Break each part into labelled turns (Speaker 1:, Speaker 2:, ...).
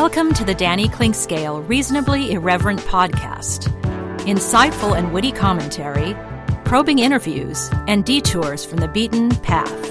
Speaker 1: Welcome to the Danny Clinkscale Reasonably Irreverent podcast. Insightful and witty commentary, probing interviews, and detours from the beaten path.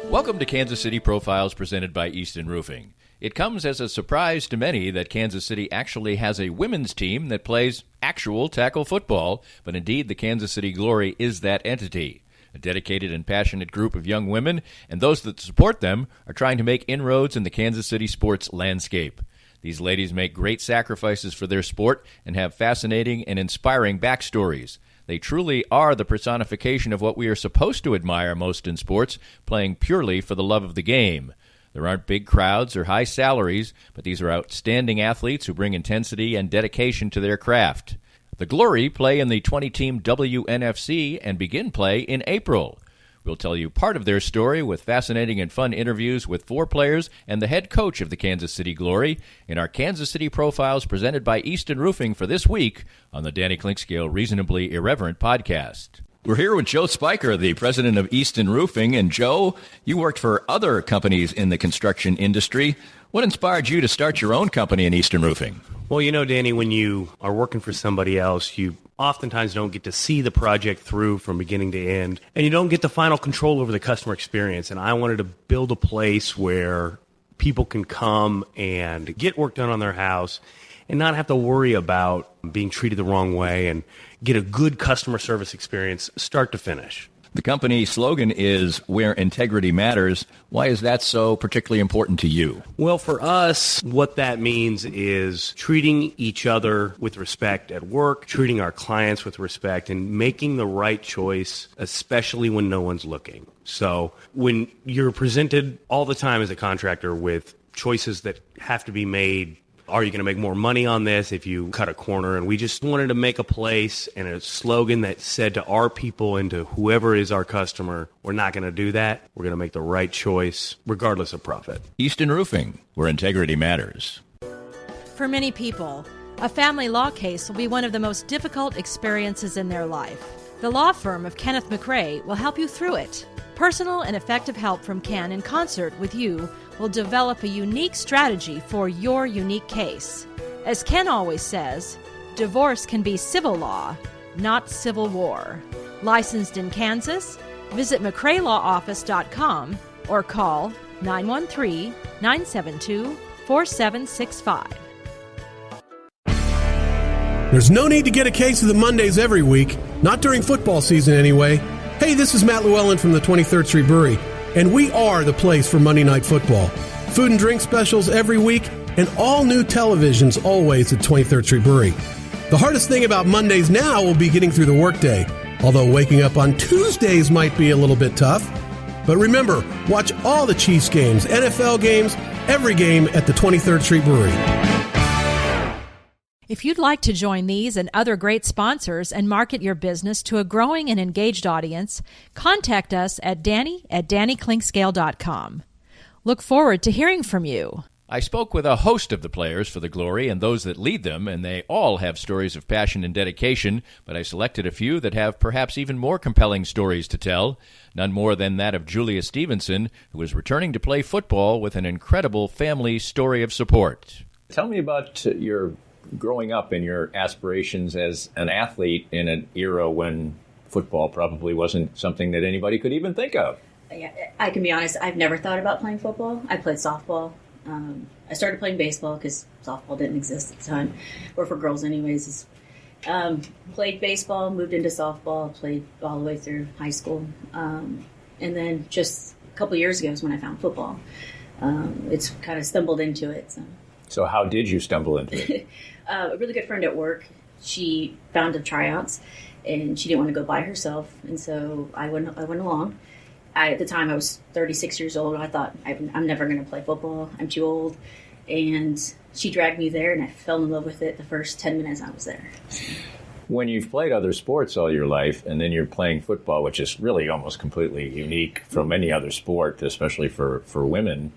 Speaker 2: Welcome to Kansas City Profiles presented by Easton Roofing. It comes as a surprise to many that Kansas City actually has a women's team that plays actual tackle football, but indeed the Kansas City Glory is that entity. A dedicated and passionate group of young women, and those that support them are trying to make inroads in the Kansas City sports landscape. These ladies make great sacrifices for their sport and have fascinating and inspiring backstories. They truly are the personification of what we are supposed to admire most in sports, playing purely for the love of the game. There aren't big crowds or high salaries, but these are outstanding athletes who bring intensity and dedication to their craft. The Glory play in the 20-team WNFC and begin play in April. We'll tell you part of their story with fascinating and fun interviews with 4 players and the head coach of the Kansas City Glory in our Kansas City Profiles presented by Easton Roofing for this week on the Danny Clinkscale Reasonably Irreverent podcast. We're here with Joe Spiker, the president of Easton Roofing. And Joe, you worked for other companies in the construction industry. What inspired you to start your own company in Easton Roofing?
Speaker 3: Well, you know, Danny, when you are working for somebody else, you oftentimes don't get to see the project through from beginning to end, and you don't get the final control over the customer experience. And I wanted to build a place where people can come and get work done on their house and not have to worry about being treated the wrong way and get a good customer service experience start to finish.
Speaker 2: The company slogan is "Where Integrity Matters." Why is that so particularly important to you?
Speaker 3: Well, for us, what that means is treating each other with respect at work, treating our clients with respect, and making the right choice, especially when no one's looking. So when you're presented all the time as a contractor with choices that have to be made, are you going to make more money on this if you cut a corner? And we just wanted to make a place and a slogan that said to our people and to whoever is our customer, we're not going to do that. We're going to make the right choice regardless of profit.
Speaker 2: Easton Roofing, where integrity matters.
Speaker 1: For many people, a family law case will be one of the most difficult experiences in their life. The law firm of Kenneth McRae will help you through it. Personal and effective help from Ken in concert with you will develop a unique strategy for your unique case. As Ken always says, divorce can be civil law, not civil war. Licensed in Kansas? Visit McRaeLawOffice.com or call 913-972-4765.
Speaker 4: There's no need to get a case of the Mondays every week, not during football season anyway. Hey, this is Matt Llewellyn from the 23rd Street Brewery, and we are the place for Monday Night Football. Food and drink specials every week, and all new televisions always at 23rd Street Brewery. The hardest thing about Mondays now will be getting through the workday, although waking up on Tuesdays might be a little bit tough. But remember, watch all the Chiefs games, NFL games, every game at the 23rd Street Brewery.
Speaker 1: If you'd like to join these and other great sponsors and market your business to a growing and engaged audience, contact us at danny@dannyclinkscale.com. Look forward to hearing from you.
Speaker 2: I spoke with a host of the players for the Glory and those that lead them, and they all have stories of passion and dedication, but I selected a few that have perhaps even more compelling stories to tell. None more than that of Julia Stevenson, who is returning to play football with an incredible family story of support. Tell me about your growing up and your aspirations as an athlete in an era when football probably wasn't something that anybody could even think of.
Speaker 5: Yeah, I can be honest, I've never thought about playing football. I played softball. I started playing baseball because softball didn't exist at the time, or for girls anyways. Played baseball, moved into softball, played all the way through high school. And then just a couple years ago is when I found football. It's kind of stumbled into it.
Speaker 2: So how did you stumble into it?
Speaker 5: A really good friend at work, she found the tryouts, and she didn't want to go by herself, and so I went along. At the time, I was 36 years old. I thought, I'm never going to play football. I'm too old. And she dragged me there, and I fell in love with it the first 10 minutes I was there.
Speaker 2: When you've played other sports all your life, and then you're playing football, which is really almost completely unique from any other sport, especially for women,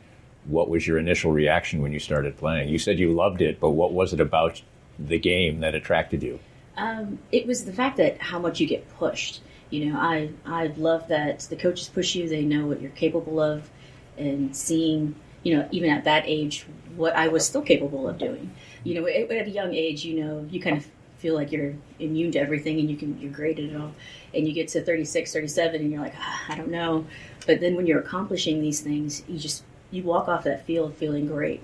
Speaker 2: what was your initial reaction when you started playing? You said you loved it, but what was it about the game that attracted you?
Speaker 5: It was the fact that how much you get pushed. You know, I love that the coaches push you. They know what you're capable of, and seeing even at that age, what I was still capable of doing. At a young age, you kind of feel like you're immune to everything and you're great at it all. And you get to 36, 37 and you're like, I don't know. But then when you're accomplishing these things, you walk off that field feeling great,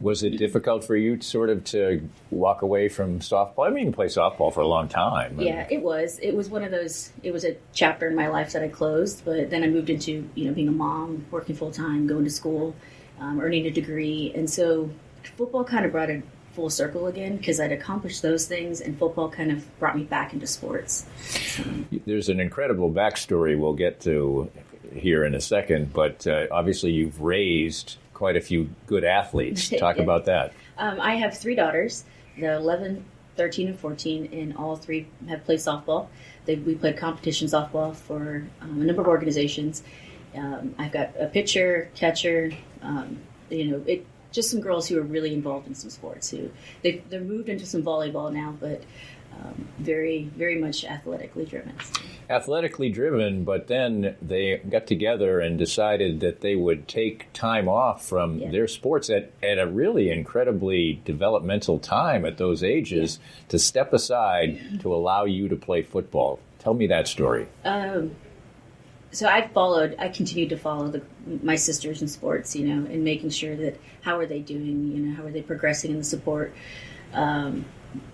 Speaker 2: Was it difficult for you to walk away from softball? I mean, you played softball for a long time.
Speaker 5: Yeah, it was. It was one of those, it was a chapter in my life that I closed, but then I moved into, being a mom, working full time, going to school, earning a degree. And so football kind of brought it full circle again because I'd accomplished those things and football kind of brought me back into sports. So.
Speaker 2: There's an incredible backstory we'll get to here in a second, but obviously you've raised quite a few good athletes. Talk about that.
Speaker 5: I have 3 daughters. They're 11, 13, and 14, and all 3 have played softball. We played competition softball for a number of organizations. I've got a pitcher, catcher, just some girls who are really involved in some sports. They're moved into some volleyball now, but very, very much athletically driven.
Speaker 2: Athletically driven, but then they got together and decided that they would take time off from their sports at a really incredibly developmental time at those ages to step aside to allow you to play football. Tell me that story.
Speaker 5: So I continued to follow my sisters in sports, and making sure that how are they doing, how are they progressing in the support,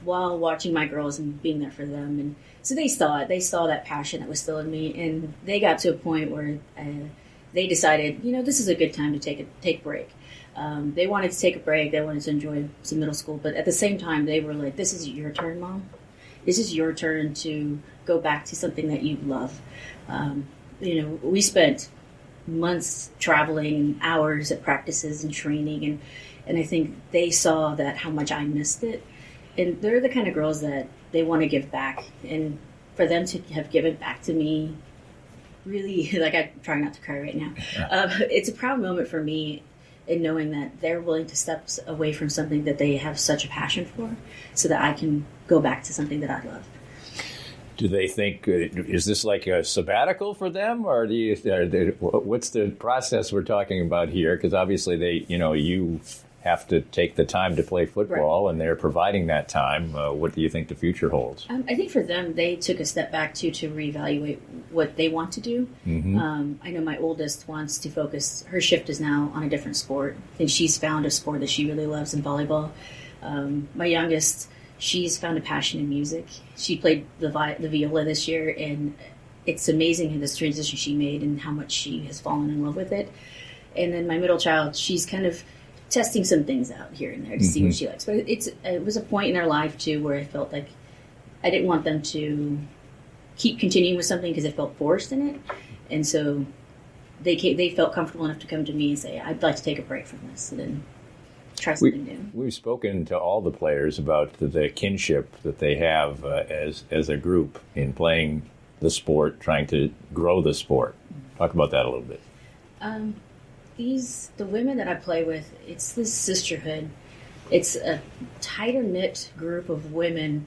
Speaker 5: while watching my girls and being there for them. And so they saw it. They saw that passion that was still in me, and they got to a point where they decided, this is a good time to take a break. They wanted to take a break. They wanted to enjoy some middle school, but at the same time, they were like, "This is your turn, Mom. This is your turn to go back to something that you love." We spent months traveling, hours at practices and training, and I think they saw that how much I missed it. And they're the kind of girls that they want to give back, and for them to have given back to me, really, like I'm trying not to cry right now. It's a proud moment for me in knowing that they're willing to step away from something that they have such a passion for, so that I can go back to something that I love.
Speaker 2: Do they think, is this like a sabbatical for them, or what's the process we're talking about here? Because obviously you have to take the time to play football, right, and they're providing that time. What do you think the future holds?
Speaker 5: I think for them, they took a step back to reevaluate what they want to do. Mm-hmm. I know my oldest wants to focus, her shift is now on a different sport. I think she's found a sport that she really loves in volleyball. My youngest, she's found a passion in music. She played the viola this year, and it's amazing this transition she made and how much she has fallen in love with it. And then my middle child, she's kind of testing some things out here and there to see what she likes. But it was a point in their life, too, where I felt like I didn't want them to keep continuing with something because it felt forced in it. And so they felt comfortable enough to come to me and say, "I'd like to take a break from this," and then try something new.
Speaker 2: We've spoken to all the players about the kinship that they have as a group in playing the sport, trying to grow the sport. Talk about that a little bit.
Speaker 5: The women that I play with, it's this sisterhood. It's a tighter knit group of women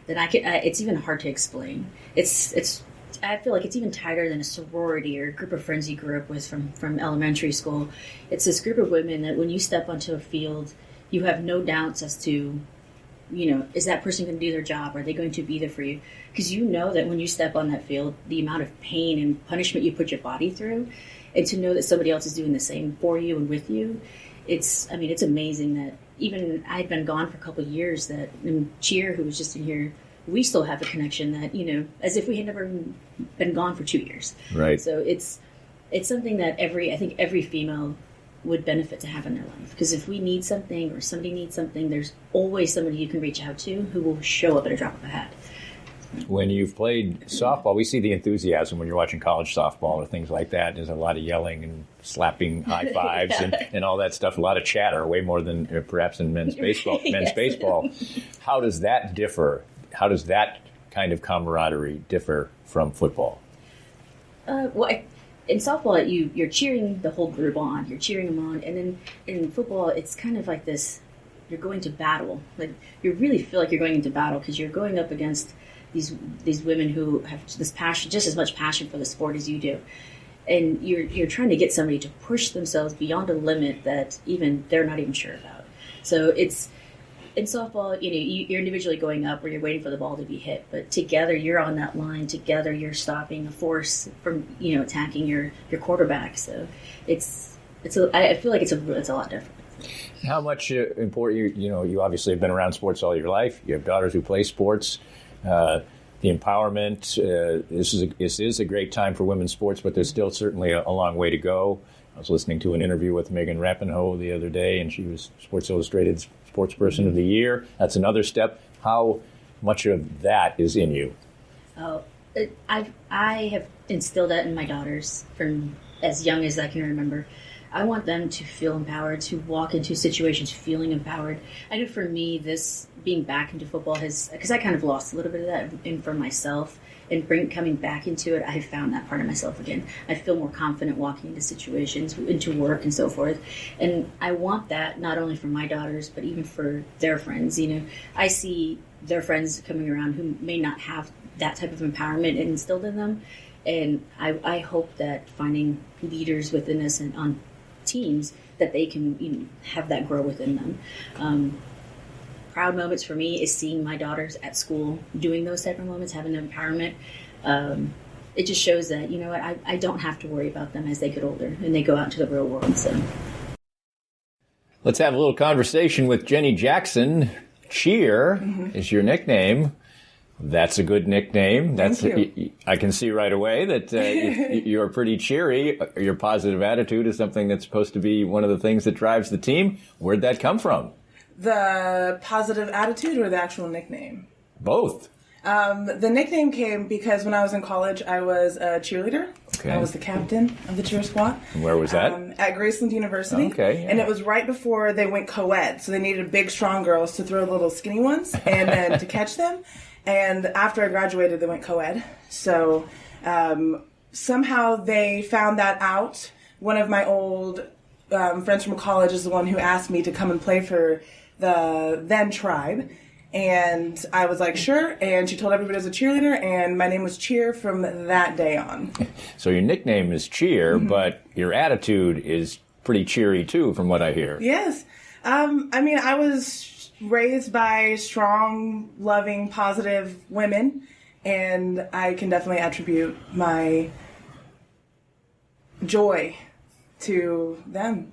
Speaker 5: that it's even hard to explain. I feel like it's even tighter than a sorority or a group of friends you grew up with from elementary school. It's this group of women that when you step onto a field, you have no doubts as to, is that person going to do their job? Are they going to be there for you? Because you know that when you step on that field, the amount of pain and punishment you put your body through, and to know that somebody else is doing the same for you and with you, it's amazing that even I'd been gone for a couple of years, that Cheer, who was just in here, we still have a connection that, as if we had never been gone for 2 years.
Speaker 2: Right.
Speaker 5: So it's something that I think every female would benefit to have in their life. Because if we need something or somebody needs something, there's always somebody you can reach out to who will show up at a drop of a hat.
Speaker 2: When you've played softball, we see the enthusiasm when you're watching college softball or things like that. There's a lot of yelling and slapping high fives and all that stuff. A lot of chatter, way more than perhaps in men's baseball. Men's baseball. How does that differ? How does that kind of camaraderie differ from football?
Speaker 5: In softball, you're cheering the whole group on. You're cheering them on. And then in football, it's kind of like this, you're going to battle. Like, you really feel like you're going into battle because you're going up against these women who have this passion, just as much passion for the sport as you do. and you're trying to get somebody to push themselves beyond a limit that even they're not even sure about. So it's in softball, you're individually going up where you're waiting for the ball to be hit, but together you're on that line. Together you're stopping a force from attacking your quarterback. So I feel like it's a lot different.
Speaker 2: How much important you obviously have been around sports all your life. You have daughters who play sports. The empowerment. This is a great time for women's sports, but there's still certainly a long way to go. I was listening to an interview with Megan Rapinoe the other day, and she was Sports Illustrated's Sports Person of the Year. That's another step. How much of that is in you?
Speaker 5: Oh, I have instilled that in my daughters from as young as I can remember. I want them to feel empowered, to walk into situations feeling empowered. I know for me, this being back into football because I kind of lost a little bit of that in for myself, and coming back into it, I have found that part of myself again. I feel more confident walking into situations, into work and so forth. And I want that not only for my daughters, but even for their friends. I see their friends coming around who may not have that type of empowerment instilled in them. And I hope that finding leaders within us and on teams that they can have that grow within them. Proud moments for me is seeing my daughters at school doing those type of moments, having empowerment. It just shows that I don't have to worry about them as they get older and they go out into the real world. So
Speaker 2: let's have a little conversation with Jenny Jackson. Cheer is your nickname. That's a good nickname.
Speaker 6: Thank you.
Speaker 2: I can see right away that you're pretty cheery. Your positive attitude is something that's supposed to be one of the things that drives the team. Where'd that come from?
Speaker 6: The positive attitude or the actual nickname?
Speaker 2: Both.
Speaker 6: The nickname came because when I was in college, I was a cheerleader.
Speaker 2: Okay.
Speaker 6: I was the captain of the cheer squad.
Speaker 2: And where was that?
Speaker 6: At Graceland University.
Speaker 2: Okay. Yeah.
Speaker 6: And it was right before they went co-ed, so they needed big, strong girls to throw the little skinny ones and then to catch them. And after I graduated, they went co-ed. So somehow they found that out. One of my old friends from college is the one who asked me to come and play for the then tribe. And I was like, sure. And she told everybody I was a cheerleader, and my name was Cheer from that day on.
Speaker 2: So your nickname is Cheer, but your attitude is pretty cheery, too, from what I hear.
Speaker 6: Yes. I was raised by strong, loving, positive women, and I can definitely attribute my joy to them.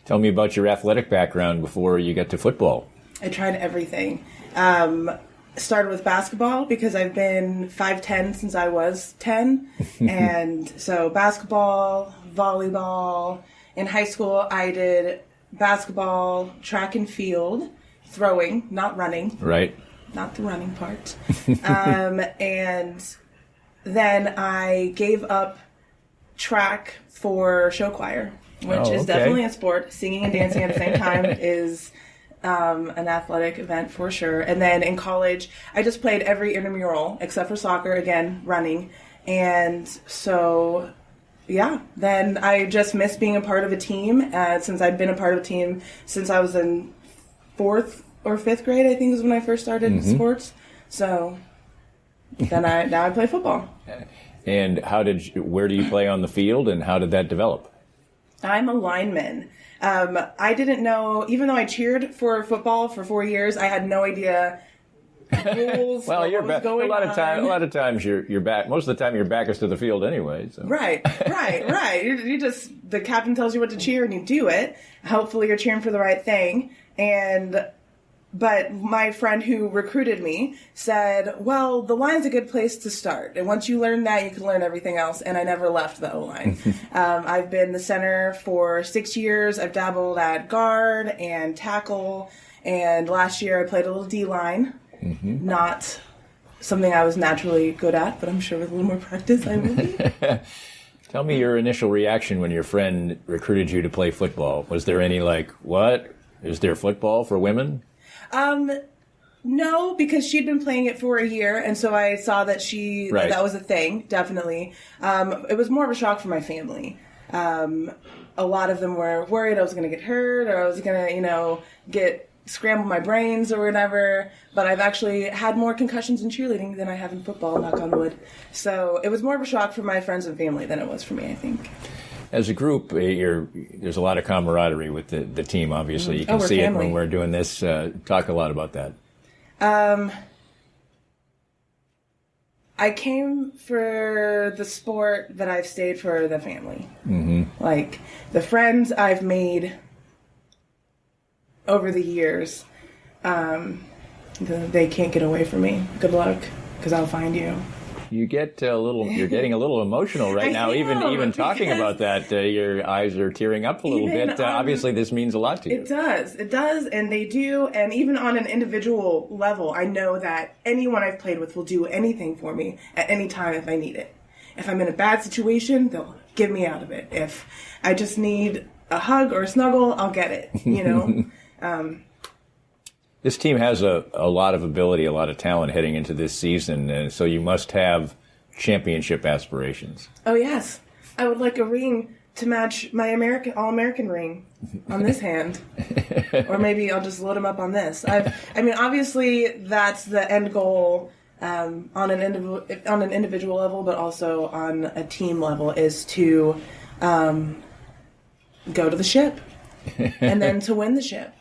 Speaker 2: Tell me about your athletic background before you get to football.
Speaker 6: I tried everything. Started with basketball because I've been 5'10" since I was 10. And so basketball, volleyball. In high school, I did basketball, track and field, throwing, not running.
Speaker 2: Right.
Speaker 6: Not the running part. And then I gave up track for show choir, which is definitely a sport. Singing and dancing at the same time is an athletic event for sure. And then in college, I just played every intramural except for soccer, again, running. And so, yeah, then I just missed being a part of a team since I'd been a part of a team since I was in 4th or 5th grade, I think was when I first started sports. So then now I play football.
Speaker 2: And where do you play on the field, and how did that develop?
Speaker 6: I'm a lineman. I didn't know, even though I cheered for football for 4 years, I had no idea rules.
Speaker 2: Well, you're back. A lot of times you're back. Most of the time your back is to the field anyway. So. Right.
Speaker 6: You just, the captain tells you what to cheer and you do it. Hopefully you're cheering for the right thing. But my friend who recruited me said, well, the line's a good place to start. And once you learn that, you can learn everything else. And I never left the O-line. I've been the center for 6 years. I've dabbled at guard and tackle. And last year I played a little D-line. Not something I was naturally good at, but I'm sure with a little more practice I will be.
Speaker 2: Tell me your initial reaction when your friend recruited you to play football. Was there any what? Is there football for women?
Speaker 6: No, because she'd been playing it for a year, and so I saw that that was a thing, definitely. It was more of a shock for my family. A lot of them were worried I was going to get hurt or I was going to, get scramble my brains or whatever, but I've actually had more concussions in cheerleading than I have in football, knock on wood. So it was more of a shock for my friends and family than it was for me, I think.
Speaker 2: As a group, there's a lot of camaraderie with the team, obviously. You can see family. It when we're doing this. Talk a lot about that.
Speaker 6: I came for the sport, but I've stayed for the family. Mm-hmm. Like, the friends I've made over the years, they can't get away from me. Good luck, because I'll find you.
Speaker 2: You're getting a little emotional right now, even talking about that. Your eyes are tearing up a little bit. Obviously, this means a lot to you. It does,
Speaker 6: and they do. And even on an individual level, I know that anyone I've played with will do anything for me at any time if I need it. If I'm in a bad situation, they'll get me out of it. If I just need a hug or a snuggle, I'll get it, you know?
Speaker 2: This team has a lot of ability, a lot of talent heading into this season, and so you must have championship aspirations.
Speaker 6: Oh, yes. I would like a ring to match my All-American ring on this hand. Or maybe I'll just load them up on this. Obviously, that's the end goal on an individual level, but also on a team level, is to go to the ship and then to win the ship.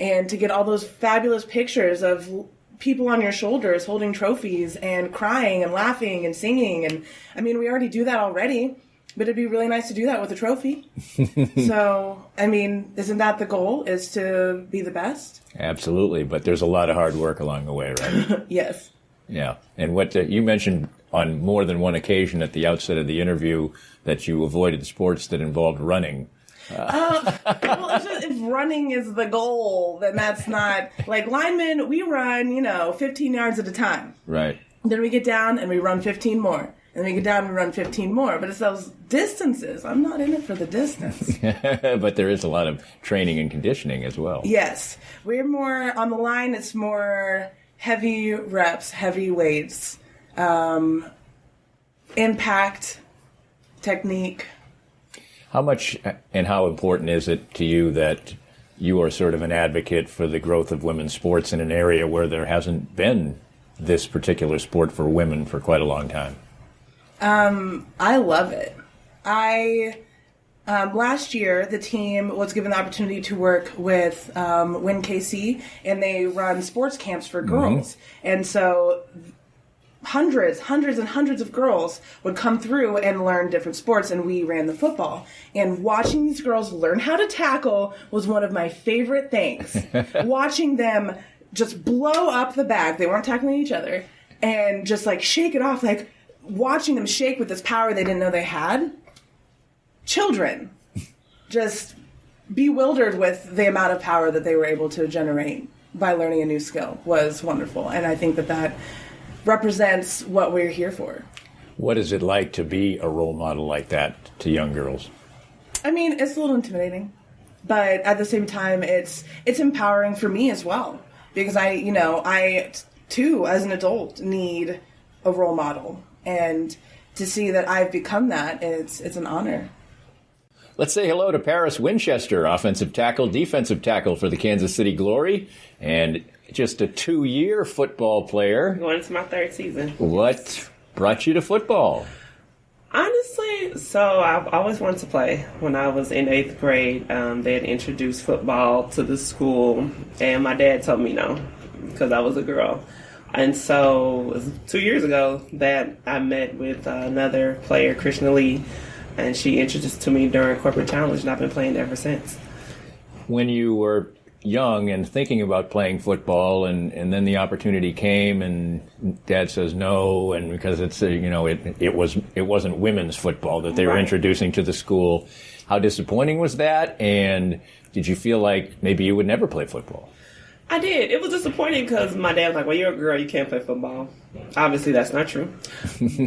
Speaker 6: And to get all those fabulous pictures of people on your shoulders holding trophies and crying and laughing and singing. And we already do that already, but it'd be really nice to do that with a trophy. So, isn't that the goal, is to be the best?
Speaker 2: Absolutely, but there's a lot of hard work along the way, right?
Speaker 6: Yes.
Speaker 2: Yeah, and what you mentioned on more than one occasion at the outset of the interview that you avoided sports that involved running.
Speaker 6: If running is the goal, then that's not, like, linemen, we run, 15 yards at a time.
Speaker 2: Right.
Speaker 6: Then we get down and we run 15 more. And we get down and we run 15 more. But it's those distances. I'm not in it for the distance.
Speaker 2: But there is a lot of training and conditioning as well.
Speaker 6: Yes. We're more, on the line, it's more heavy reps, heavy weights, impact, technique.
Speaker 2: How much and how important is it to you that you are sort of an advocate for the growth of women's sports in an area where there hasn't been this particular sport for women for quite a long time?
Speaker 6: I love it. Last year, the team was given the opportunity to work with Win KC, and they run sports camps for girls. Mm-hmm. And so hundreds and hundreds of girls would come through and learn different sports, and we ran the football. And watching these girls learn how to tackle was one of my favorite things. Watching them just blow up the bag. They weren't tackling each other. And just, like, shake it off. Like, watching them shake with this power they didn't know they had. Children just bewildered with the amount of power that they were able to generate by learning a new skill was wonderful. And I think that represents what we're here for.
Speaker 2: What is it like to be a role model like that to young girls?
Speaker 6: It's a little intimidating, but at the same time, it's empowering for me as well, because I too, as an adult, need a role model, and to see that I've become that, it's an honor.
Speaker 2: Let's say hello to Paris Winchester, offensive tackle, defensive tackle for the Kansas City Glory, and just a 2-year football player.
Speaker 7: Going into my 3rd season.
Speaker 2: What brought you to football?
Speaker 7: Honestly, so I've always wanted to play. When I was in 8th grade, they had introduced football to the school, and my dad told me no, because I was a girl. And so it was 2 years ago that I met with another player, Krishna Lee, and she introduced to me during Corporate Challenge, and I've been playing ever since. When
Speaker 2: you were young and thinking about playing football, and then the opportunity came, and Dad says no, and because it's it wasn't women's football that they were introducing to the school, how disappointing was that? And did you feel like maybe you would never play football?
Speaker 7: I did. It was disappointing because my dad was like, well, you're a girl, you can't play football. Obviously, that's not true.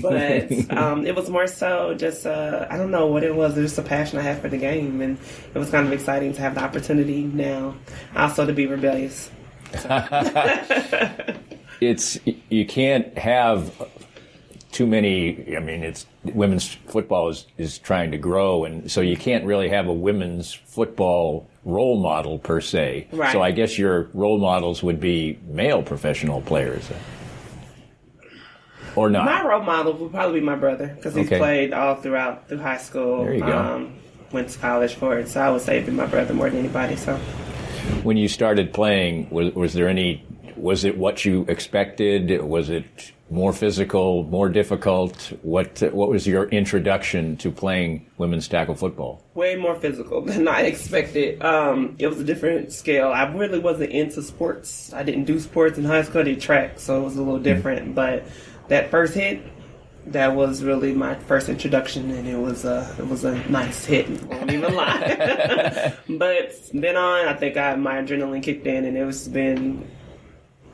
Speaker 7: But it was more so just, I don't know what it was. It was just a passion I had for the game. And it was kind of exciting to have the opportunity now also to be rebellious.
Speaker 2: You can't have too many. I mean, it's women's football is trying to grow, and so you can't really have a women's football role model per se.
Speaker 7: Right.
Speaker 2: So I guess your role models would be male professional players, or not?
Speaker 7: My role model would probably be my brother, because he's played all through high school.
Speaker 2: There you go.
Speaker 7: Went to college for it, so I would say it'd be my brother more than anybody. So,
Speaker 2: when you started playing, was it what you expected? Was it more physical, more difficult? What was your introduction to playing women's tackle football?
Speaker 7: Way more physical than I expected. It was a different scale. I really wasn't into sports. I didn't do sports in high school. I did track, so it was a little different. But that first hit, that was really my first introduction, and it was a nice hit. I won't even lie. But then on, I think my adrenaline kicked in, and it's been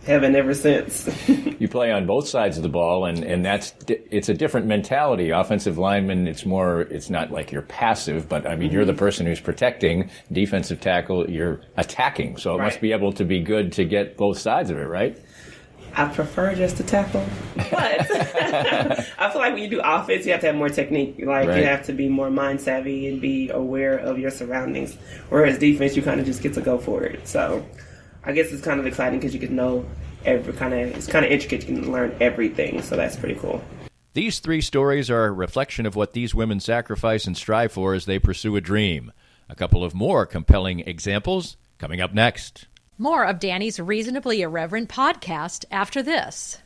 Speaker 7: heaven ever since.
Speaker 2: You play on both sides of the ball, and it's a different mentality. Offensive lineman, it's not like you're passive, but I mean, you're the person who's protecting. Defensive tackle, you're attacking. So it must be able to be good to get both sides of it, right?
Speaker 7: I prefer just to tackle, but I feel like when you do offense, you have to have more technique. Like, you have to be more mind savvy and be aware of your surroundings. Whereas defense, you kind of just get to go for it. So I guess it's kind of exciting because you can know it's kind of intricate. You can learn everything. So that's pretty cool.
Speaker 2: These 3 stories are a reflection of what these women sacrifice and strive for as they pursue a dream. A couple of more compelling examples coming up next.
Speaker 1: More of Danny's Reasonably Irreverent podcast after this.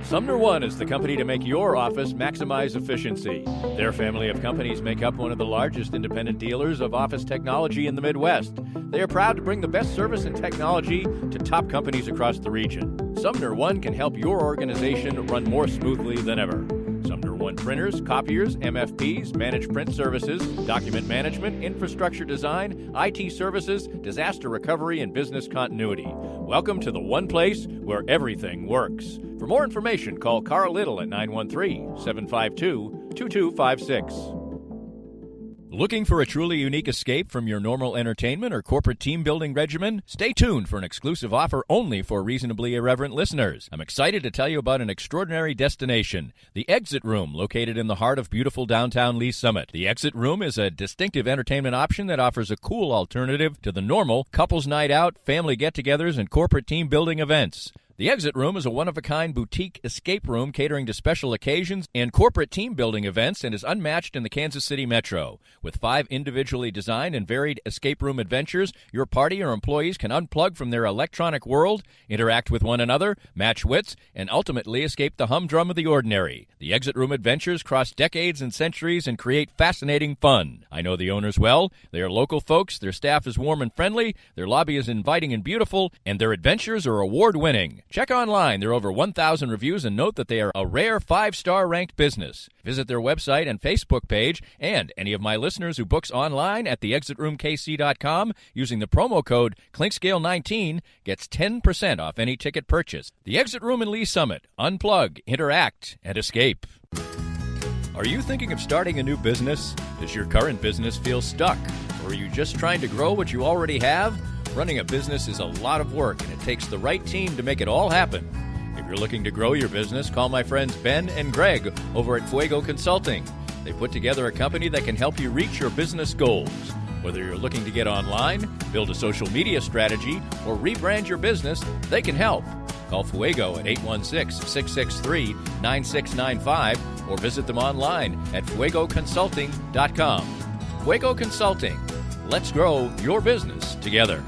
Speaker 2: Sumner One is the company to make your office maximize efficiency. Their family of companies make up one of the largest independent dealers of office technology in the Midwest. They are proud to bring the best service and technology to top companies across the region. Sumner One can help your organization run more smoothly than ever. Sumner One printers, copiers, MFPs, managed print services, document management, infrastructure design, IT services, disaster recovery, and business continuity. Welcome to the one place where everything works. For more information, call Carl Little at 913-752-2256. Looking for a truly unique escape from your normal entertainment or corporate team-building regimen? Stay tuned for an exclusive offer only for Reasonably Irreverent listeners. I'm excited to tell you about an extraordinary destination, the Exit Room, located in the heart of beautiful downtown Lee Summit. The Exit Room is a distinctive entertainment option that offers a cool alternative to the normal couples night out, family get-togethers, and corporate team-building events. The Exit Room is a one-of-a-kind boutique escape room catering to special occasions and corporate team-building events and is unmatched in the Kansas City metro. With 5 individually designed and varied escape room adventures, your party or employees can unplug from their electronic world, interact with one another, match wits, and ultimately escape the humdrum of the ordinary. The Exit Room adventures cross decades and centuries and create fascinating fun. I know the owners well. They are local folks, their staff is warm and friendly, their lobby is inviting and beautiful, and their adventures are award-winning. Check online. There are over 1,000 reviews, and note that they are a rare 5-star ranked business. Visit their website and Facebook page, and any of my listeners who books online at theexitroomkc.com using the promo code ClinkScale19 gets 10% off any ticket purchase. The Exit Room in Lee Summit. Unplug, interact, and escape. Are you thinking of starting a new business? Does your current business feel stuck? Or are you just trying to grow what you already have? Running a business is a lot of work, and it takes the right team to make it all happen. If you're looking to grow your business, call my friends Ben and Greg over at Fuego Consulting. They put together a company that can help you reach your business goals. Whether you're looking to get online, build a social media strategy, or rebrand your business, they can help. Call Fuego at 816-663-9695 or visit them online at fuegoconsulting.com. Fuego Consulting. Let's grow your business together.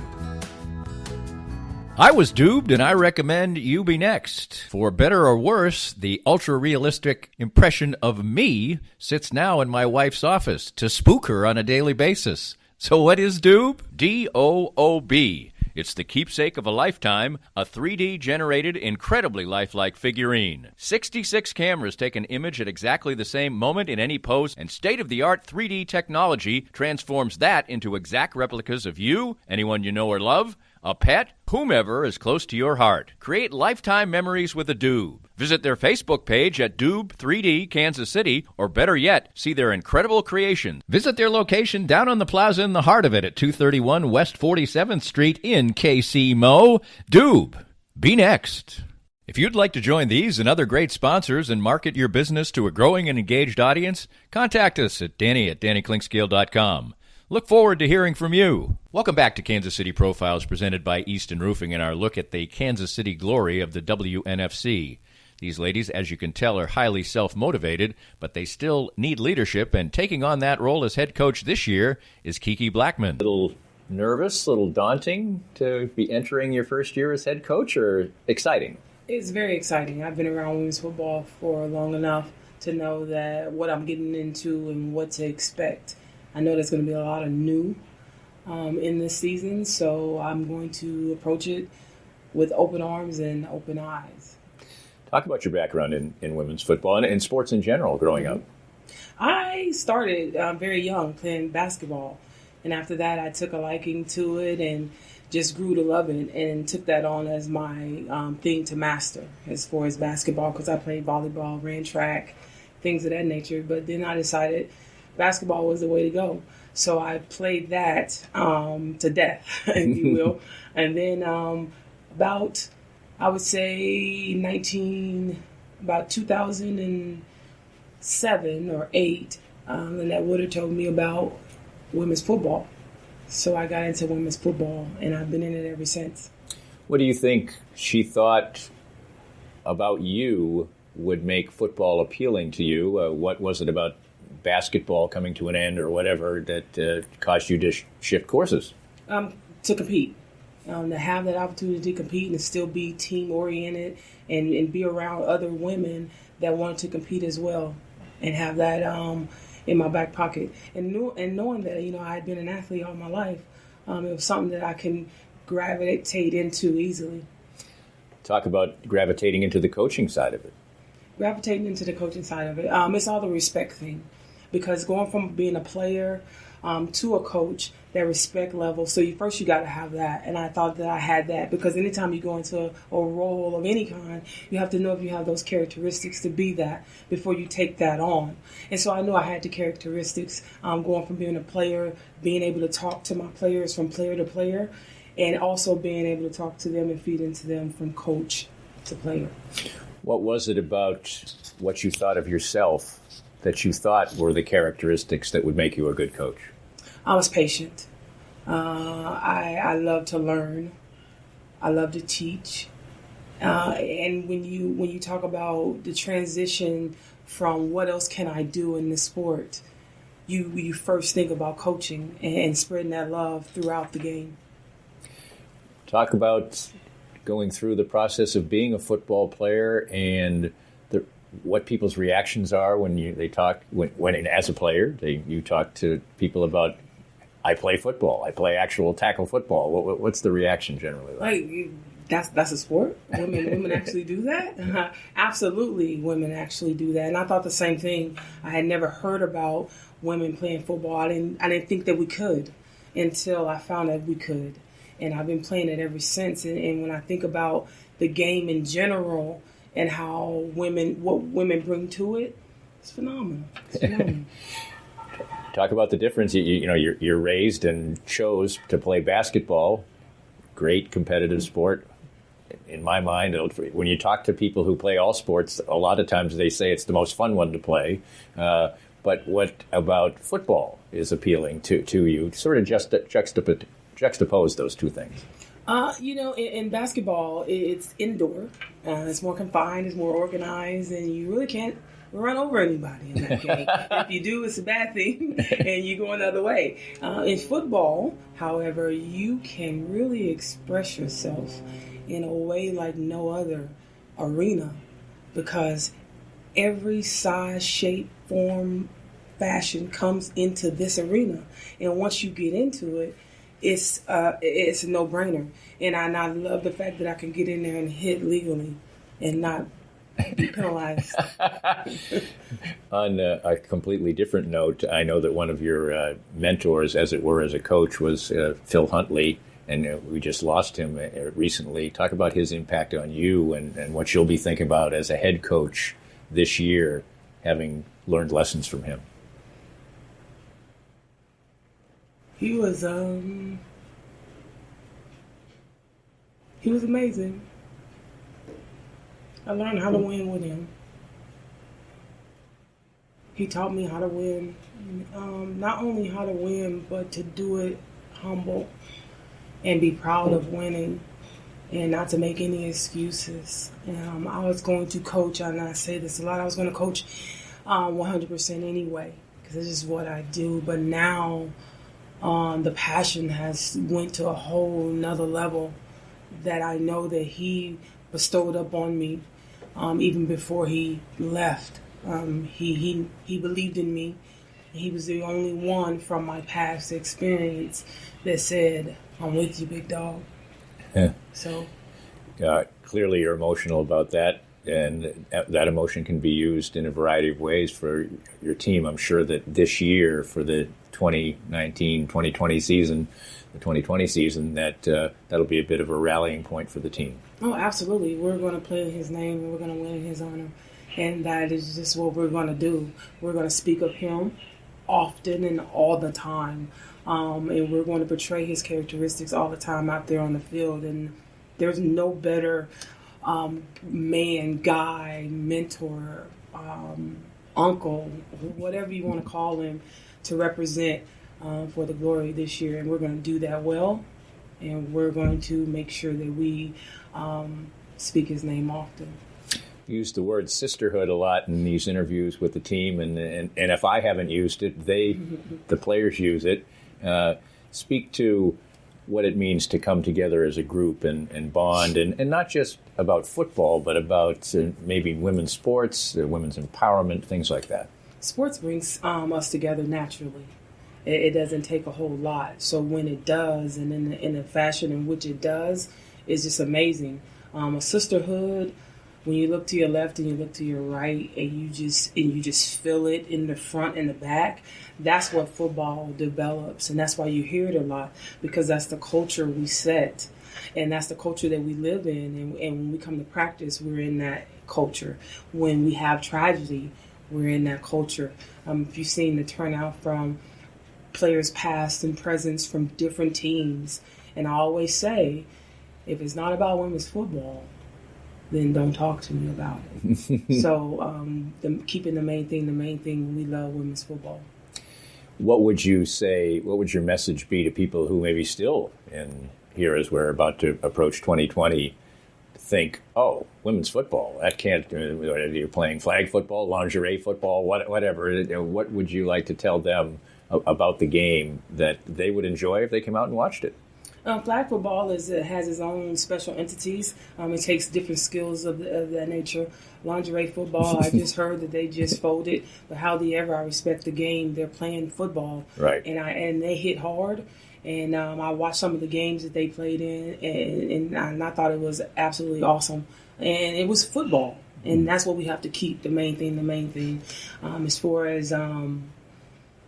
Speaker 2: I was duped, and I recommend you be next. For better or worse, the ultra-realistic impression of me sits now in my wife's office to spook her on a daily basis. So what is Doob? D-O-O-B. It's the keepsake of a lifetime, a 3D-generated, incredibly lifelike figurine. 66 cameras take an image at exactly the same moment in any pose, and state-of-the-art 3D technology transforms that into exact replicas of you, anyone you know or love, a pet, whomever is close to your heart. Create lifetime memories with a Doob. Visit their Facebook page at Doob 3D Kansas City, or better yet, see their incredible creations. Visit their location down on the plaza in the heart of it at 231 West 47th Street in KC Mo. Doob. Be next. If you'd like to join these and other great sponsors and market your business to a growing and engaged audience, contact us at Danny@DannyKlinkscale.com. Look forward to hearing from you. Welcome back to Kansas City Profiles, presented by Easton Roofing, and our look at the Kansas City glory of the WNFC. These ladies, as you can tell, are highly self-motivated, but they still need leadership, and taking on that role as head coach this year is Kiki Blackman.
Speaker 8: A little nervous, a little daunting to be entering your first year as head coach, or exciting?
Speaker 9: It's very exciting. I've been around women's football for long enough to know that what I'm getting into and what to expect. I know there's going to be a lot of new in this season, so I'm going to approach it with open arms and open eyes.
Speaker 8: Talk about your background in women's football and in sports in general growing up.
Speaker 9: I started very young playing basketball, and after that I took a liking to it and just grew to love it and took that on as my thing to master as far as basketball, because I played volleyball, ran track, things of that nature. But then I decided basketball was the way to go. So I played that to death, if you will. And then about 2007 or 8, Lynette Woodard told me about women's football. So I got into women's football, and I've been in it ever since.
Speaker 8: What do you think she thought about you would make football appealing to you? What was it about basketball coming to an end or whatever that caused you to shift courses?
Speaker 9: To compete. To have that opportunity to compete and still be team-oriented and be around other women that wanted to compete as well, and have that in my back pocket. And knowing that, I had been an athlete all my life, it was something that I can gravitate into easily.
Speaker 8: Talk about gravitating into the coaching side of it.
Speaker 9: Gravitating into the coaching side of it. It's all the respect thing. Because going from being a player to a coach, that respect level, so you got to have that. And I thought that I had that, because anytime you go into a role of any kind, you have to know if you have those characteristics to be that before you take that on. And so I knew I had the characteristics, going from being a player, being able to talk to my players from player to player, and also being able to talk to them and feed into them from coach to player.
Speaker 8: What was it about what you thought of yourself that you thought were the characteristics that would make you a good coach?
Speaker 9: I was patient. I love to learn. I love to teach. And when you talk about the transition from what else can I do in the sport, you first think about coaching and spreading that love throughout the game.
Speaker 8: Talk about going through the process of being a football player and what people's reactions are when as a player you talk to people about, I play football, I play actual tackle football. What's the reaction generally like?
Speaker 9: That's a sport. Women actually do that. Absolutely, women actually do that. And I thought the same thing. I had never heard about women playing football. I didn't think that we could until I found that we could, and I've been playing it ever since. And when I think about the game in general and what women bring to it, it's phenomenal. It's phenomenal.
Speaker 8: Talk about the difference. You're raised and chose to play basketball. Great competitive sport. In my mind, when you talk to people who play all sports, a lot of times they say it's the most fun one to play. But what about football is appealing to you? Sort of juxtapose those two things.
Speaker 9: In basketball, it's indoor. It's more confined, it's more organized, and you really can't run over anybody in that game. If you do, it's a bad thing, and you go another way. In football, however, you can really express yourself in a way like no other arena, because every size, shape, form, fashion comes into this arena, and once you get into it, it's a no-brainer. And I love the fact that I can get in there and hit legally and not be penalized.
Speaker 8: On a completely different note, I know that one of your mentors, as it were, as a coach, was Phil Huntley, and we just lost him recently. Talk about his impact on you and what you'll be thinking about as a head coach this year, having learned lessons from him.
Speaker 9: He was amazing. I learned how to win with him. He taught me how to win. Not only how to win, but to do it humble and be proud of winning and not to make any excuses. I was going to coach, and I say this a lot, I was going to coach 100% anyway, because this is what I do. But now the passion has went to a whole nother level that I know that he bestowed up on me even before he left. He believed in me. He was the only one from my past experience that said, "I'm with you, big dog."
Speaker 8: Yeah.
Speaker 9: So,
Speaker 8: clearly you're emotional about that, and that emotion can be used in a variety of ways for your team. I'm sure that this year, for the 2019-2020 season, the 2020 season, that'll be a bit of a rallying point for the team.
Speaker 9: Oh, absolutely. We're going to play in his name, and we're going to win in his honor. And that is just what we're going to do. We're going to speak of him often and all the time. And we're going to portray his characteristics all the time out there on the field. And there's no better man, guy, mentor, uncle, whatever you want to call him, to represent for the Glory this year. And we're going to do that well. And we're going to make sure that we speak his name often.
Speaker 8: Use the word sisterhood a lot in these interviews with the team, and if I haven't used it, the players use it. Speak to what it means to come together as a group and bond, and not just about football, but about maybe women's sports, women's empowerment, things like that.
Speaker 9: Sports brings us together naturally. It doesn't take a whole lot. So when it does, and in the fashion in which it does, it's just amazing. A sisterhood. When you look to your left and you look to your right, and you just feel it in the front and the back, that's what football develops, and that's why you hear it a lot, because that's the culture we set, and that's the culture that we live in. And when we come to practice, we're in that culture. When we have tragedy, we're in that culture. If you've seen the turnout from players past and present from different teams, and I always say, if it's not about women's football, then don't talk to me about it. So keeping the main thing, we love women's football.
Speaker 8: What would you say, what would your message be to people who maybe still, and here as we're about to approach 2020, think, oh, women's football, that can't, you're playing flag football, lingerie football, whatever. What would you like to tell them about the game that they would enjoy if they came out and watched it?
Speaker 9: Flag football has its own special entities. It takes different skills of that nature. Lingerie football, I just heard that they just folded. But however, I respect the game. They're playing football,
Speaker 8: right?
Speaker 9: And they hit hard. And I watched some of the games that they played in, and I thought it was absolutely awesome. And it was football, and that's what we have to keep. The main thing. As far as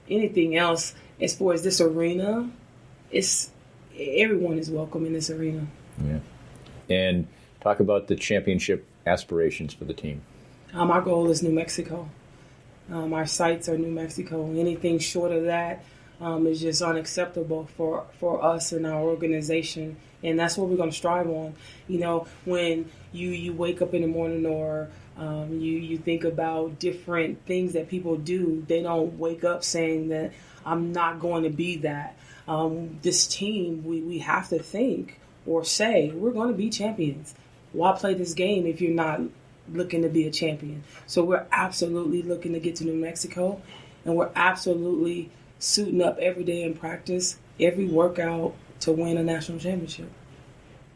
Speaker 9: anything else, as far as this arena, everyone is welcome in this arena.
Speaker 8: Yeah. And talk about the championship aspirations for the team.
Speaker 9: Our goal is New Mexico. Our sights are New Mexico. Anything short of that is just unacceptable for us and our organization. And that's what we're going to strive on. You know, when you wake up in the morning, or you think about different things that people do, they don't wake up saying that I'm not going to be that. This team, we have to think or say, we're going to be champions. Why play this game if you're not looking to be a champion? So we're absolutely looking to get to New Mexico, and we're absolutely suiting up every day in practice, every workout, to win a national championship.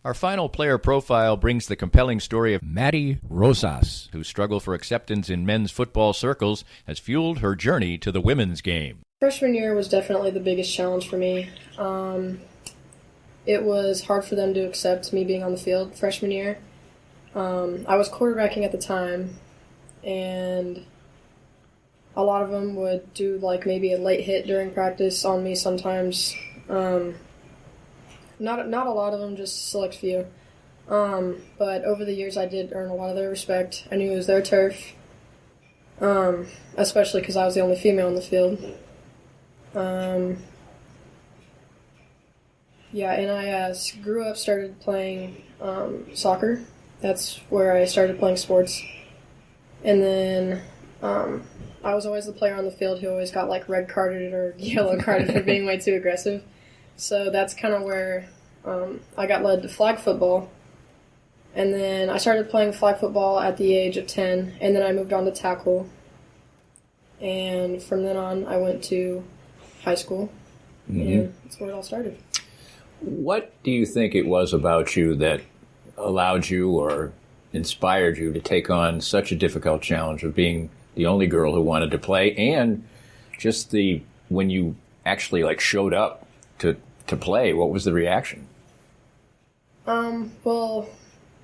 Speaker 2: Our final player profile brings the compelling story of Maddie Rosas, whose struggle for acceptance in men's football circles has fueled her journey to the women's game.
Speaker 10: Freshman year was definitely the biggest challenge for me. It was hard for them to accept me being on the field freshman year. I was quarterbacking at the time, and a lot of them would do like maybe a late hit during practice on me sometimes. Not a lot of them, just a select few. But over the years, I did earn a lot of their respect. I knew it was their turf, especially because I was the only female on the field. And I grew up, started playing soccer that's where I started playing sports. And then I was always the player on the field who always got like red carded or yellow carded for being way too aggressive. So that's kind of where I got led to flag football. And then I started playing flag football at the age of 10, and then I moved on to tackle. And from then on, I went to high school, and that's where it all started.
Speaker 8: What do you think it was about you that allowed you or inspired you to take on such a difficult challenge of being the only girl who wanted to play, and just when you actually like showed up to play, what was the reaction?
Speaker 10: Well,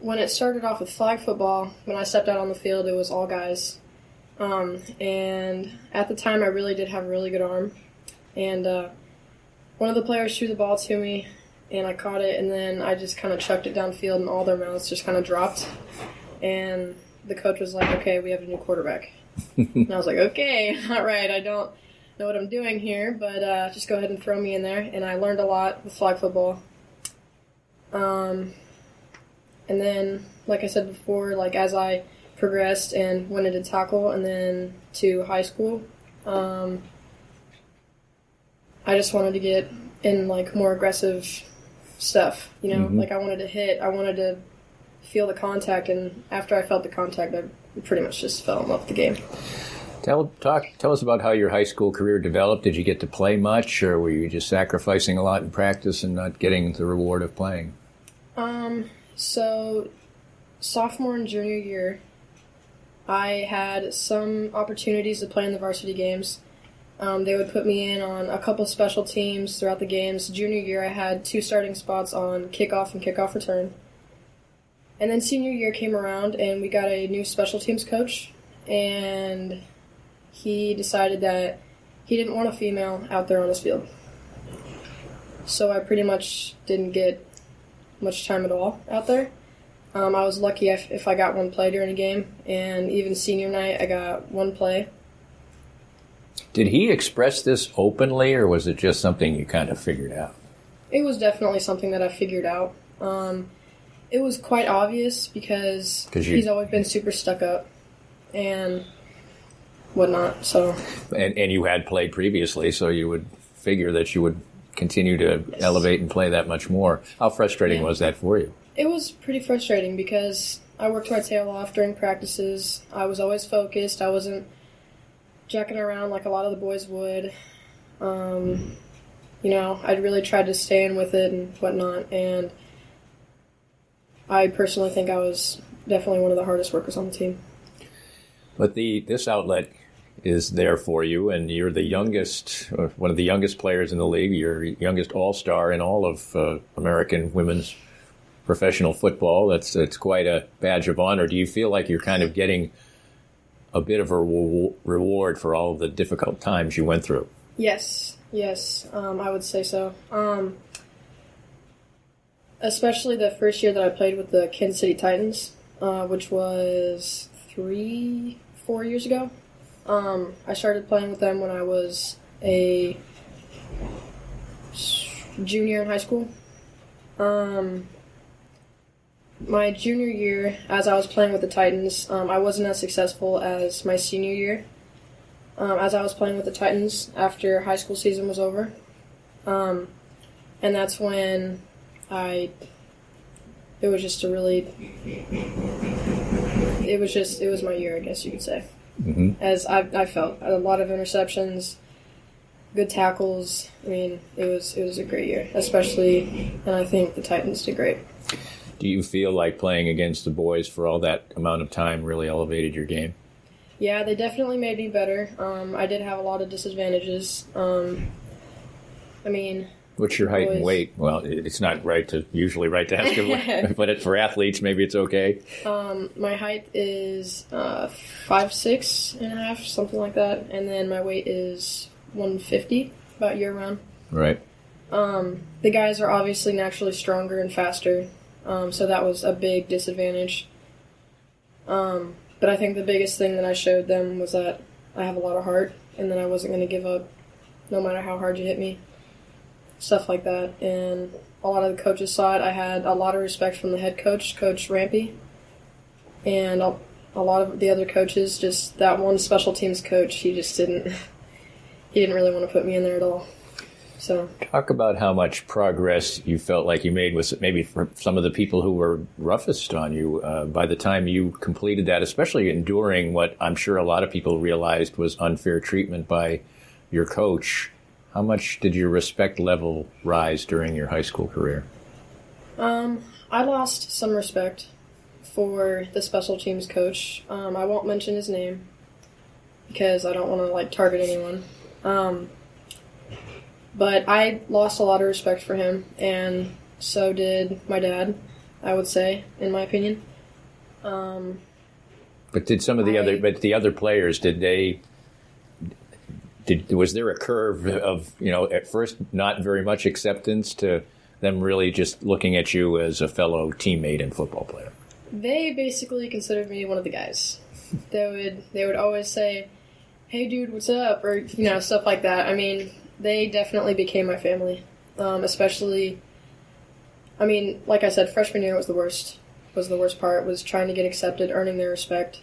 Speaker 10: when it started off with flag football, when I stepped out on the field, it was all guys. And at the time, I really did have a really good arm. And one of the players threw the ball to me, and I caught it, and then I just kind of chucked it downfield, and all their mouths just kind of dropped. And the coach was like, okay, we have a new quarterback. And I was like, okay, all right, I don't know what I'm doing here, but just go ahead and throw me in there. And I learned a lot with flag football. And then, like I said before, like as I progressed and went into tackle and then to high school, I just wanted to get in like more aggressive stuff, you know, like I wanted to hit, I wanted to feel the contact, and after I felt the contact, I pretty much just fell in love with the game.
Speaker 8: Tell us about how your high school career developed. Did you get to play much, or were you just sacrificing a lot in practice and not getting the reward of playing?
Speaker 10: So sophomore and junior year, I had some opportunities to play in the varsity games. They would put me in on a couple special teams throughout the games. Junior year, I had 2 starting spots on kickoff and kickoff return. And then senior year came around, and we got a new special teams coach, and he decided that he didn't want a female out there on his field. So I pretty much didn't get much time at all out there. I was lucky if I got one play during a game, and even senior night I got one play.
Speaker 8: Did he express this openly, or was it just something you kind of figured out?
Speaker 10: It was definitely something that I figured out. It was quite obvious because he's always been super stuck up and whatnot. So,
Speaker 8: and you had played previously, so you would figure that you would continue to elevate and play that much more. How frustrating was that for you?
Speaker 10: It was pretty frustrating because I worked my tail off during practices. I was always focused. I wasn't jacking around like a lot of the boys would. You know, I'd really tried to stay in with it and whatnot, and I personally think I was definitely one of the hardest workers on the team.
Speaker 8: But this outlet is there for you, and you're the youngest, or one of the youngest players in the league. You're youngest all-star in all of American women's professional football. It's quite a badge of honor. Do you feel like you're kind of getting a bit of a reward for all of the difficult times you went through?
Speaker 10: Yes, I would say so. Especially the first year that I played with the Kansas City Titans, which was 3-4 years ago. I started playing with them when I was a junior in high school. My junior year, as I was playing with the Titans, I wasn't as successful as my senior year. As I was playing with the Titans after high school season was over. And that's when it was my year, I guess you could say. Mm-hmm. As I felt a lot of interceptions, good tackles. I mean, it was a great year, especially, and I think the Titans did great.
Speaker 8: Do you feel like playing against the boys for all that amount of time really elevated your game?
Speaker 10: Yeah, they definitely made me better. I did have a lot of disadvantages.
Speaker 8: What's your height and weight? Well, it's not usually right to ask it, but for athletes, maybe it's okay.
Speaker 10: My height is 5'6.5", something like that, and then my weight is 150, about year round.
Speaker 8: Right.
Speaker 10: The guys are obviously naturally stronger and faster, so that was a big disadvantage. But I think the biggest thing that I showed them was that I have a lot of heart, and that I wasn't going to give up no matter how hard you hit me. Stuff like that. And a lot of the coaches saw it. I had a lot of respect from the head coach, Coach Rampy. And a lot of the other coaches, just that one special teams coach, he didn't really want to put me in there at all. So
Speaker 8: talk about how much progress you felt like you made with maybe for some of the people who were roughest on you by the time you completed that, especially enduring what I'm sure a lot of people realized was unfair treatment by your coach. How much did your respect level rise during your high school career?
Speaker 10: I lost some respect for the special teams coach. I won't mention his name because I don't want to target anyone. But I lost a lot of respect for him, and so did my dad, I would say, in my opinion.
Speaker 8: But did some of the other players, was there a curve of, at first not very much acceptance to them really just looking at you as a fellow teammate and football player?
Speaker 10: They basically considered me one of the guys. They would always say, "Hey dude, what's up?" or stuff like that. I mean, they definitely became my family. Especially, I mean, like I said, freshman year was the worst. Was the worst part, was trying to get accepted, earning their respect.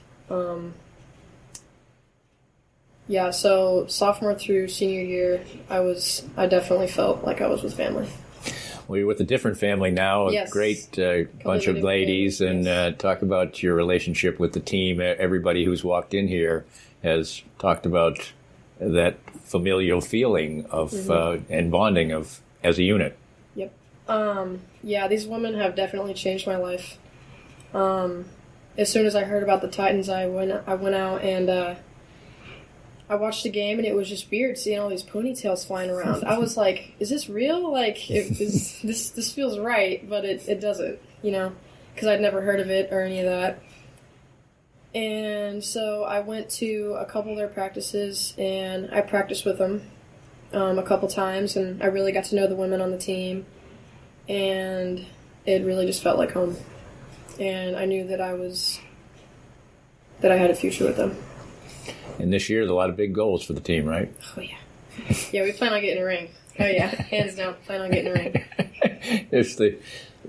Speaker 10: Yeah, so sophomore through senior year, I definitely felt like I was with family.
Speaker 8: Well, you're with a different family now,
Speaker 10: yes.
Speaker 8: A great bunch of ladies, and talk about your relationship with the team. Everybody who's walked in here has talked about that familial feeling of and bonding of as a unit.
Speaker 10: Yep. Yeah, these women have definitely changed my life. As soon as I heard about the Titans, I went out and I watched the game, and it was just weird seeing all these ponytails flying around. I was like, is this real? This feels right, but it doesn't, because I'd never heard of it or any of that. And so I went to a couple of their practices, and I practiced with them a couple times, and I really got to know the women on the team, and it really just felt like home. And I knew that I had a future with them.
Speaker 8: And this year, there's a lot of big goals for the team, right?
Speaker 10: Oh, yeah. Yeah, we plan on getting a ring. Oh, yeah. Hands down, plan on getting a ring.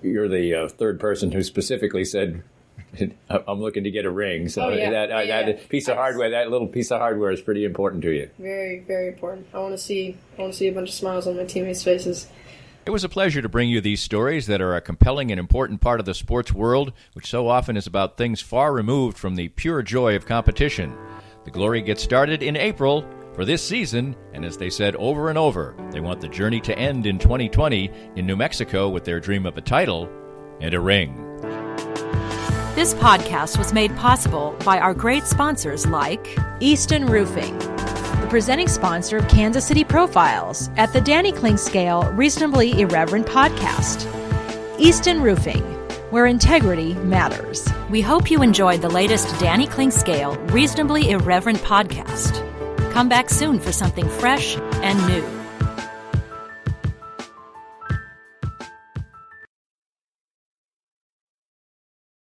Speaker 8: You're the third person who specifically said, I'm looking to get a ring. So that piece of hardware, that little piece of hardware is pretty important to you.
Speaker 10: Very, very important. I want to see a bunch of smiles on my teammates' faces.
Speaker 2: It was a pleasure to bring you these stories that are a compelling and important part of the sports world, which so often is about things far removed from the pure joy of competition. The Glory gets started in April for this season, and as they said over and over, they want the journey to end in 2020 in New Mexico with their dream of a title and a ring.
Speaker 1: This podcast was made possible by our great sponsors like Easton Roofing, the presenting sponsor of Kansas City Profiles at the Danny Kling Scale Reasonably Irreverent podcast. Easton Roofing, where integrity matters. We hope you enjoyed the latest Danny Kling Scale Reasonably Irreverent podcast. Come back soon for something fresh and new.